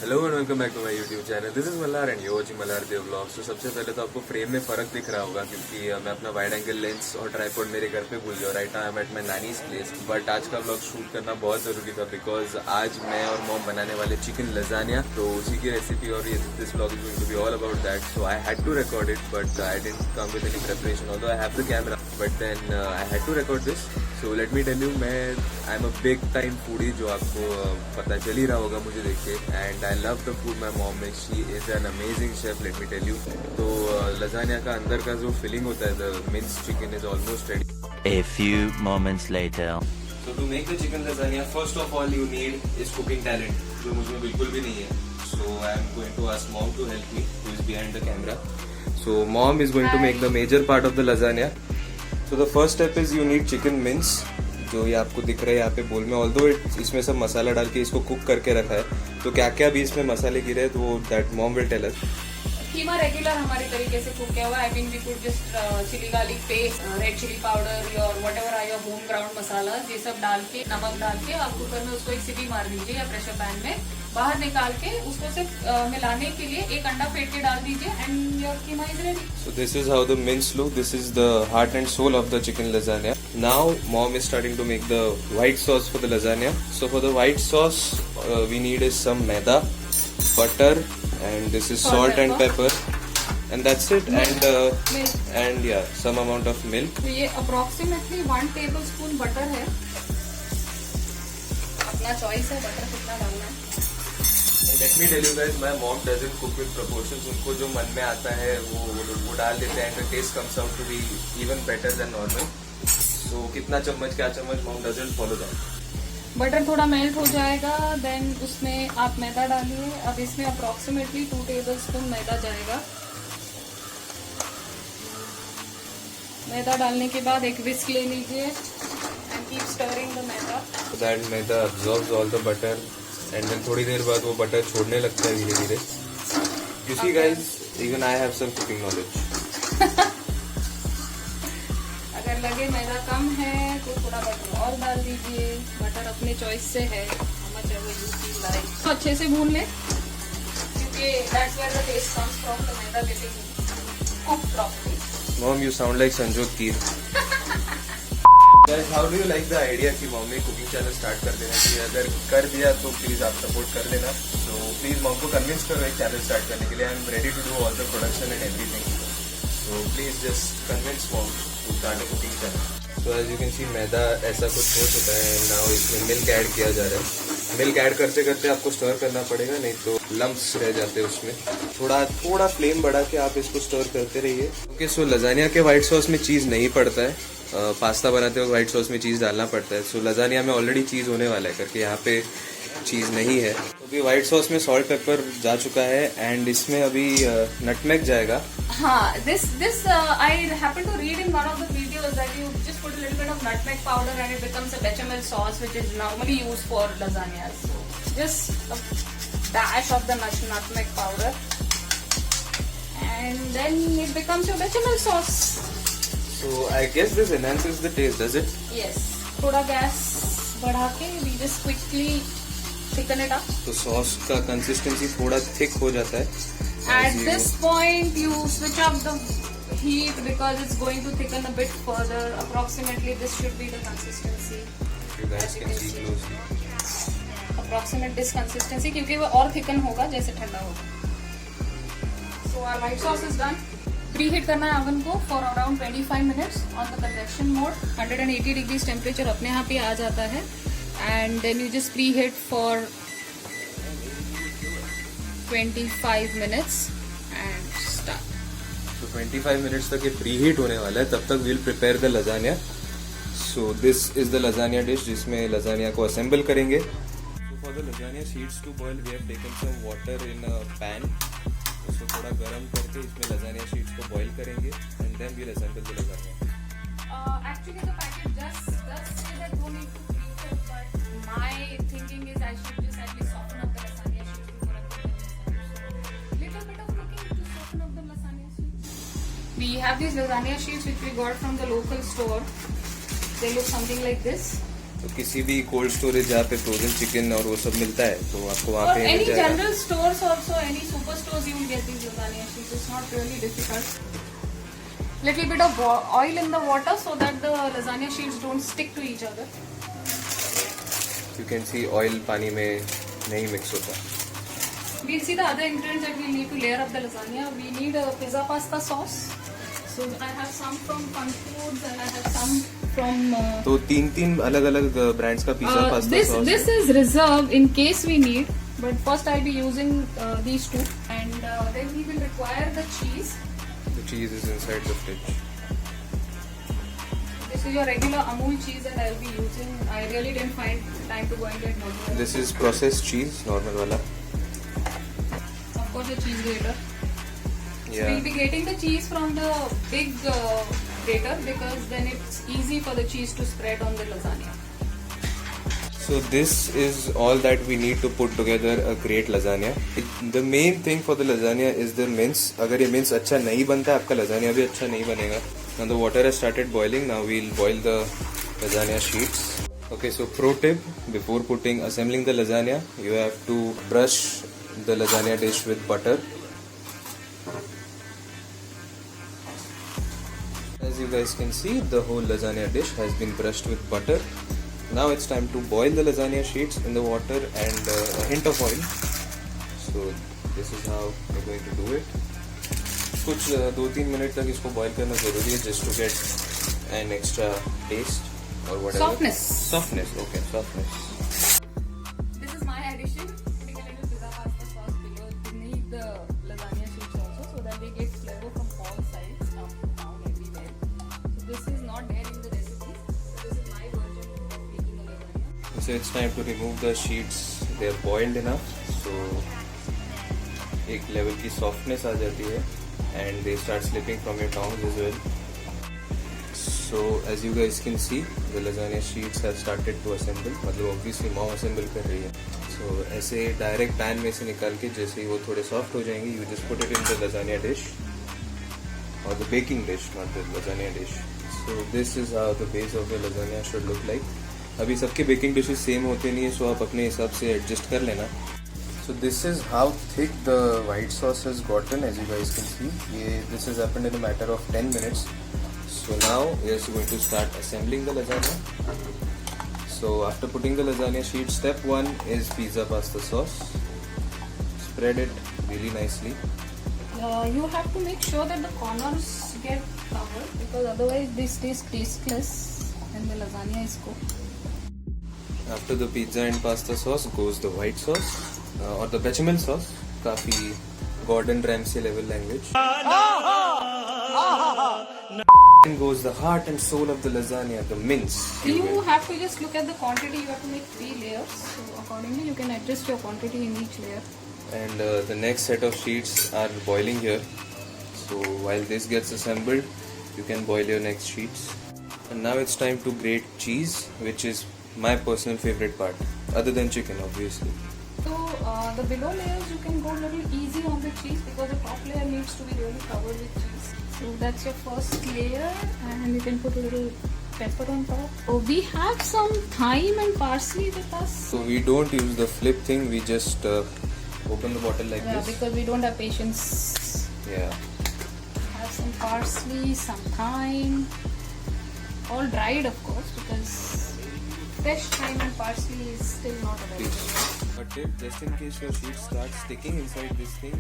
Hello and welcome back to my YouTube channel. This is Malhar and you watching Malhar Dev vlogs. तो सबसे पहले तो आपको फ्रेम में फर्क दिख रहा होगा क्योंकि मैं अपना वाइड एंगल लेंस और ट्राइपॉड मेरे घर पे भूल गया। Right now I am at my nannies place. But आज का व्लॉग शूट करना बहुत जरूरी था बिकॉज आज मैं और मॉम बनाने वाले चिकन लजानिया। तो उसी की रेसिपी और this vlog is going to be all about that. So I had to record it but I didn't come with any preparation although I have the camera, but then I had to record this. So let me tell you, I am a big time foodie, जो आपको पता चल ही रहा होगा मुझे देख के। And I love the food my mom में, she is an amazing chef, let me tell you. तो लजानिया का अंदर का जो फिलिंग होता है, the mince chicken is almost ready. A few moments later. So to make the chicken lasagna, first of all you need is cooking talent, जो मुझमें बिल्कुल भी नहीं है. So I am going to ask mom to help me, who is behind the camera. So mom is going to make the major part of the lasagna. So the first step is you need chicken mince, जो ये आपको दिख रहा है यहाँ पे बोल में। ऑल्दो इसमें सब मसाला डाल के इसको कुक करके रखा है, तो क्या क्या भी इसमें मसाले गिरे हैं तो that mom will tell us. Keema regular हमारे तरीके से कुक किया हुआ। I mean we could just chili garlic paste, red chili powder और whatever are your home ground masala, ये सब डाल के नमक डाल के आप कुकर में उसको एक सीटी मार दीजिए या प्रेशर पैन में बाहर निकाल के उसको सिर्फ मिलाने के लिए एक अंडा फेंट के डाल दीजिए and your keema is ready. So this is how the mince look. This is the heart and soul of the chicken lasagna. Now mom is starting to make the white sauce for the lasagna. So for the white sauce we need is some maida, butter, and this is salt and pepper, and that's it. And yeah, some amount of milk. तो ये approximately 1 tablespoon butter है, अपना choice है butter कितना डालना है। Let me tell you guys, my mom doesn't cook with proportions. उनको जो मन में आता है वो डाल देते हैं, and the taste comes out to be even better than normal. So कितना चम्मच क्या चम्मच mom doesn't follow that. Butter थोड़ा मेल्ट हो जाएगा, देन उसमें आप मैदा डालिए। अब इसमें अप्रोक्सीमेटली 2 टेबलस्पून मैदा जाएगा। मैदा डालने के बाद एक विस्क ले लीजिए and keep stirring the maida. So that maida absorbs all the butter, and then थोड़ी देर बाद वो बटर छोड़ने लगता है धीरे धीरे। You see guys, even I have some cooking knowledge. अगर लगे मैदा कम है तो थोड़ा बटर और डाल दीजिए, बटर अपने चॉइस से है, how much ever you feel like। तो अच्छे से भून ले क्योंकि that's where the taste comes from, the maida getting cooked properly। Mom, you sound like Sanjot Keer. Guys, how do you like the idea कि mom ने cooking channel start कर देना चाहिए? अगर कर दिया तो प्लीज आप सपोर्ट कर देना। तो प्लीज मॉम को कन्विंस करो एक चैनल स्टार्ट करने के लिए। I am ready to do all the production and everything. So please just convince mom to start a cooking channel. So as you can see, मैदा ऐसा कुछ हो चुका है। नाउ इसमें मिल्क ऐड किया जा रहा है। मिल्क ऐड करते करते आपको स्टर करना पड़ेगा, नहीं तो लम्प्स रह जाते हैं उसमें। थोड़ा फ्लेम बढ़ा के आप इसको स्टर करते रहिए। ओके, सो लजानिया के व्हाइट सॉस में चीज़ नहीं पड़ता है। पास्ता बनाते वक्त व्हाइट सॉस में चीज़ डालना पड़ता है। सो लजानिया में ऑलरेडी चीज़ होने वाला है करके यहाँ पे चीज़ नहीं है। तो अभी व्हाइट सॉस में सॉल्ट पेपर जा चुका है एंड इसमें अभी नटमेग जाएगा। हाँ, this I happen to read in one of the videos that you just put a little bit of nutmeg powder and it becomes a bechamel sauce which is normally used for lasagnas. So just a dash of the nutmeg powder and then it becomes your bechamel sauce. So I guess this enhances the taste, does it? Yes. थोड़ा gas बढ़ा के we just quickly thicken it up. तो sauce का consistency थोड़ा thick हो जाता है। At this point, you switch up the heat because it's going to thicken a bit further. Approximately, this should be the consistency. You guys can see closely. Approximate this consistency, क्योंकि वो और thicken होगा जैसे ठंडा होगा। So our white sauce is done. Preheat करना है oven को for around 25 minutes on the convection mode. 180 degrees temperature अपने यहाँ पे आ जाता है, and then you just preheat for 25 minutes and start. So 25 minutes तक ये प्रीहीट होने वाला है, तब तक we'll prepare the lasagna. So this is the lasagna dish जिसमें lasagna को assemble करेंगे। So for the lasagna sheets to boil, we have taken some water in a pan. उसको थोड़ा गर्म करके इसमें lasagna sheets को boil करेंगे and then we'll assemble the lasagna. Actually, the packet just say that don't need to preheat it, but my thinking is I should just at least soften up the lasagna sheets before I put them inside. So little bit of cooking to soften up the lasagna sheets. We have these lasagna sheets which we got from the local store. They look something like this. तो किसी भी cold storage जहाँ पे frozen chicken और वो सब मिलता है तो आपको वहाँ Or पे any मिल जाएगा. general stores also, any superstores you will get these lasagna sheets. It's not really difficult. Little bit of oil in the water so that the lasagna sheets don't stick to each other. You can see oil पानी में नहीं mix होता. We'll see the other ingredients that we need to layer up the lasagna. We need a pizza pasta sauce. So I have some from Fun Foods and I have some from. तो तीन अलग अलग brands का pizza pasta sauce. This is reserved in case we need. But first I'll be using these two, and then we will require the cheese. The cheese is inside the fridge. This is your regular Amul cheese that I'll be using. I really didn't find time to go and get mozzarella. This is processed cheese, normal वाला. Of course, the cheese grater. So Yeah. we'll be getting the cheese from the big grater because then it's easy for the cheese to spread on the lasagna. So this is all that we need to put together a great lasagna. The main thing for the lasagna is the mince. अगर ये mince अच्छा नहीं बनता है आपका lasagna भी अच्छा नहीं बनेगा. Now the water has started boiling. Now we'll boil the lasagna sheets. Okay, so pro tip: before assembling the lasagna, you have to brush the lasagna dish with butter. As you guys can see, the whole lasagna dish has been brushed with butter. Now it's time to boil the lasagna sheets in the water and a hint of oil. So this is how we're going to do it. कुछ 2-3 minute तक इसको boil करना जरूरी है just to get an extra taste or whatever. Softness. Okay, softness. This is my addition. Putting a little pizza pasta sauce beneath the lasagna sheets also, so that they get flavor from all sides, up, down, everywhere. So this is not there in the recipes. So this is my version of making a lasagna. So it's time to remove the sheets. They are boiled enough, so एक level की softness आ जाती है and they start slipping from your tongs as well. So as you guys can see, the lasagna sheets have started to assemble. मतलब obviously mom assemble कर रही है. So ऐसे direct pan में से निकाल के जैसे ही वो थोड़े soft हो जाएंगे, you just put it in the lasagna dish or the baking dish, not the lasagna dish. So this is how the base of the lasagna should look like. अभी सबके baking dishes same होते नहीं है, so आप अपने हिसाब से adjust कर लेना. So this is how thick the white sauce has gotten, as you guys can see. This has happened in a matter of 10 minutes. So now we are going to start assembling the lasagna. So after putting the lasagna sheet, step 1 is pizza pasta sauce. Spread it really nicely. You have to make sure that the corners get covered because otherwise this tastes tasteless and the lasagna is cooked. After the pizza and pasta sauce goes the white sauce or the bechamel sauce. काफी Gordon Ramsay level language. Then goes the heart and soul of the lasagna, the mince. You have to just look at the quantity. You have to make 3 layers. So accordingly, you can adjust your quantity in each layer. And the next set of sheets are boiling here. So while this gets assembled, you can boil your next sheets. And now it's time to grate cheese, which is my personal favorite part, other than chicken, obviously. So the below layers, you can go a little easy on the cheese because the top layer needs to be really covered with cheese. So that's your first layer, and you can put a little pepper on top. Oh, we have some thyme and parsley with us. So we don't use the flip thing, we just open the bottle like Yeah, this. because we don't have patience. Yeah. Have some parsley, some thyme, all dried of course because fresh thyme and parsley is still not available. But tip, just in case your sheets start sticking inside this thing,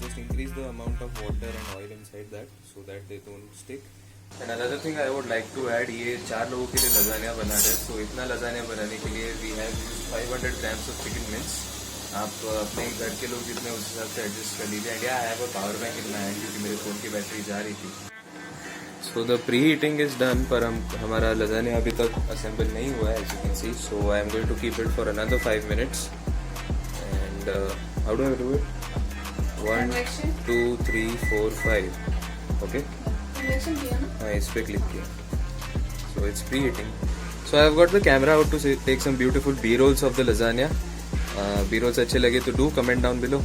just increase the amount of water and oil inside that so that they don't stick. And another thing I would like to add, ये 4 लोगों के लिए lasagna बना रहे हैं. So इतना lasagna बनाने के लिए we have used 500 grams of chicken mince. आप अपने घर के लोग जितने उस हिसाब से एडजस्ट कर लीजिए. And I have a power bank in my hand क्योंकि मेरे फ़ोन की बैटरी जा रही थी. So the preheating is done, पर हमारा lasagna अभी तक assemble नहीं हुआ है, as you can see. So I am going to keep it for another 5 minutes. And how do I do it? 1, 2, 3, 4, 5. Okay. Convection किया ना? हाँ, इस पे click किया. So it's preheating. So I've got the camera out to take some beautiful B-rolls of the lasagna. B-rolls अच्छे लगे तो do comment down below.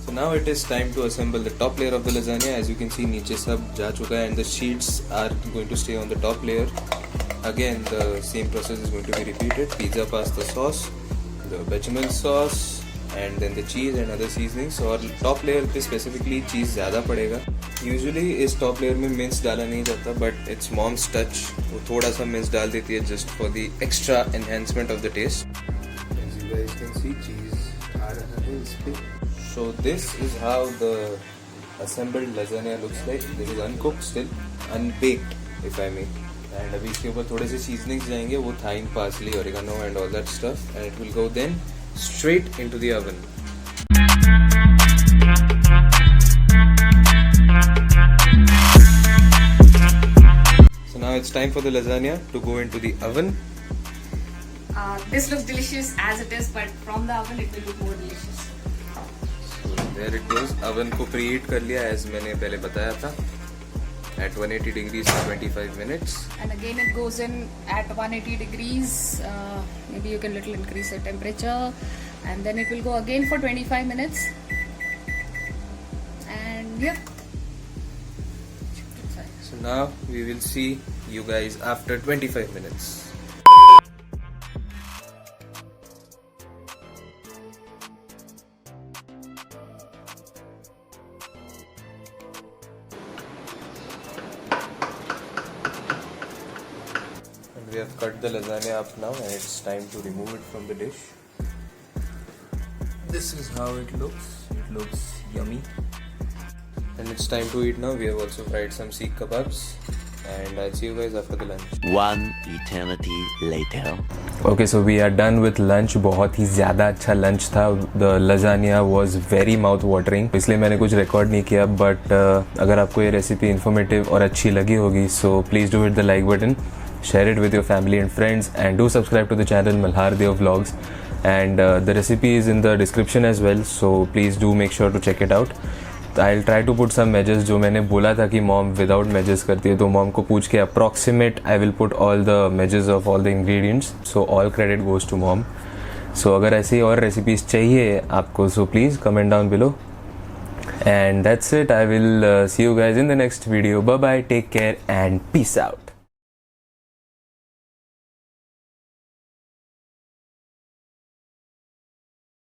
So now it is time to assemble the top layer of the lasagna. As you can see, नीचे सब जा चुका है and the sheets are going to stay on the top layer. again the same process is going to be repeated. Pizza pasta sauce, the bechamel sauce, and then the cheese and other seasonings. और top layer पे specifically चीज़ ज़्यादा पड़ेगा. Usually इस top layer में mince डाला नहीं जाता, but it's moms touch. वो थोड़ा सा मिंस डाल देती है just for the extra enhancement of the taste. As you guys can see, cheese आ रहा है इस पे. So this is how the assembled lasagna looks like. This is uncooked still, unbaked if I may. And अभी इसके ऊपर थोड़े से seasonings जाएंगे, वो thyme, parsley, oregano and all that stuff, and it will go then straight into the oven. So now it's time for the lasagna to go into the oven. This looks delicious as it is, but from the oven it will look more delicious. So there it goes. Oven को preheat कर लिया as मैंने पहले बताया था, at 180 degrees for 25 minutes. And again it goes in at 180 degrees. Maybe you can little increase the temperature, and then it will go again for 25 minutes. And yep. So now we will see you guys after 25 minutes. We have cut the lasagna up now, and it's time to remove it from the dish. This is how it looks. It looks yummy. And it's time to eat now. We have also fried some seekh kebabs, and I'll see you guys after the lunch. One eternity later. Okay, so we are done with lunch. बहुत ही ज़्यादा अच्छा lunch था. The lasagna was very mouth watering. इसलिए मैंने कुछ record नहीं किया, but अगर आपको ये recipe informative और अच्छी लगी होगी, so please do hit the like button. Share it with your family and friends, and do subscribe to the channel Malhar Deo Vlogs, and the recipe is in the description as well, so please do make sure to check it out. I'll try to put some measures. जो मैंने बोला था कि mom without measures करती है, तो mom को पूछ के approximate I will put all the measures of all the ingredients, so all credit goes to mom. So अगर ऐसी और recipes चाहिए आपको, so please comment down below. And that's it. I will see you guys in the next video. Bye bye, take care and peace out.